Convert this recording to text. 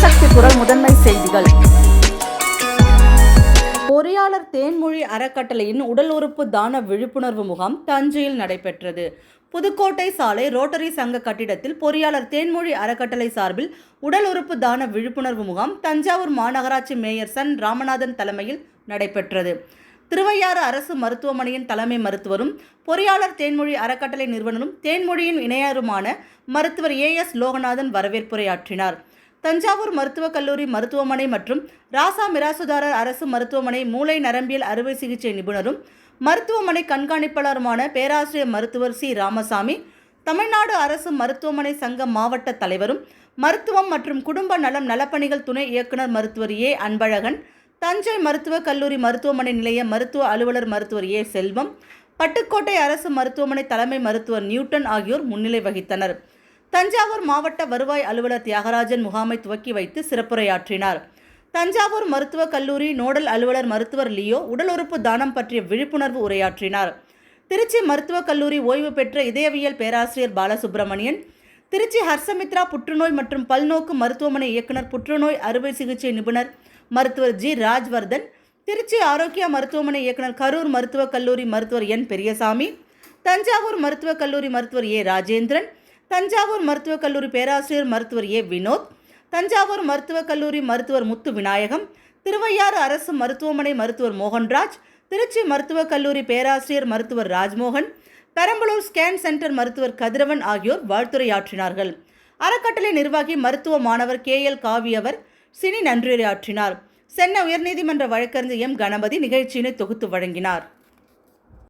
ஜனசக்தி குரல் முதன்மை செய்திகள். பொறியாளர் தேன்மொழி அறக்கட்டளையின் உடல் உறுப்பு தான விழிப்புணர்வு முகாம் தஞ்சையில் நடைபெற்றது. புதுக்கோட்டை சாலை ரோட்டரி சங்க கட்டிடத்தில் பொறியாளர் தேன்மொழி அறக்கட்டளை சார்பில் உடல் உறுப்பு தான விழிப்புணர்வு முகாம் தஞ்சாவூர் மாநகராட்சி மேயர் சன் ராமநாதன் தலைமையில் நடைபெற்றது. திருவையாறு அரசு மருத்துவமனையின் தலைமை மருத்துவரும் பொறியாளர் தேன்மொழி அறக்கட்டளை நிறுவனரும் தேன்மொழியின் இணையருமான மருத்துவர் AS லோகநாதன் வரவேற்புரையாற்றினார். தஞ்சாவூர் மருத்துவக் கல்லூரி மருத்துவமனை மற்றும் ராசா மிராசுதாரர் அரசு மருத்துவமனை மூளை நரம்பியல் அறுவை சிகிச்சை நிபுணரும் மருத்துவமனை கண்காணிப்பாளருமான பேராசிரியர் மருத்துவர் C. ராமசாமி, தமிழ்நாடு அரசு மருத்துவமனை சங்க மாவட்ட தலைவரும் மருத்துவம் மற்றும் குடும்ப நலம் நலப்பணிகள் துணை இயக்குனர் மருத்துவர் A. அன்பழகன், தஞ்சை மருத்துவக் கல்லூரி மருத்துவமனை நிலைய மருத்துவ அலுவலர் மருத்துவர் A. செல்வம், பட்டுக்கோட்டை அரசு மருத்துவமனை தலைமை மருத்துவர் நியூட்டன் ஆகியோர் முன்னிலை வகித்தனர். தஞ்சாவூர் மாவட்ட வருவாய் அலுவலர் தியாகராஜன் முகாமை துவக்கி வைத்து சிறப்புரையாற்றினார். தஞ்சாவூர் மருத்துவக் கல்லூரி நோடல் அலுவலர் மருத்துவர் லியோ உடல் உறுப்பு தானம் பற்றிய விழிப்புணர்வு உரையாற்றினார். திருச்சி மருத்துவக் கல்லூரி ஓய்வு பெற்ற இதயவியல் பேராசிரியர் பாலசுப்ரமணியன், திருச்சி ஹர்ஷமித்ரா புற்றுநோய் மற்றும் பல்நோக்கு மருத்துவமனை இயக்குனர் புற்றுநோய் அறுவை சிகிச்சை நிபுணர் மருத்துவர் G. ராஜ்வர்தன், திருச்சி ஆரோக்கியா மருத்துவமனை இயக்குனர் கரூர் மருத்துவக் கல்லூரி மருத்துவர் N. பெரியசாமி, தஞ்சாவூர் மருத்துவக் கல்லூரி மருத்துவர் A. ராஜேந்திரன், தஞ்சாவூர் மருத்துவக் கல்லூரி பேராசிரியர் மருத்துவர் A. வினோத், தஞ்சாவூர் மருத்துவக் கல்லூரி மருத்துவர் முத்து விநாயகம், திருவையாறு அரசு மருத்துவமனை மருத்துவர் மோகன்ராஜ், திருச்சி மருத்துவக் கல்லூரி பேராசிரியர் மருத்துவர் ராஜ்மோகன், பெரம்பலூர் ஸ்கேன் சென்டர் மருத்துவர் கதிரவன் ஆகியோர் வாழ்த்துரையாற்றினார்கள். அறக்கட்டளை நிர்வாகி மருத்துவ மாணவர் KL காவியவர் சினி நன்றியுரையாற்றினார். சென்னை உயர்நீதிமன்ற வழக்கறிஞர் M. கணபதி நிகழ்ச்சியினை தொகுத்து வழங்கினார்.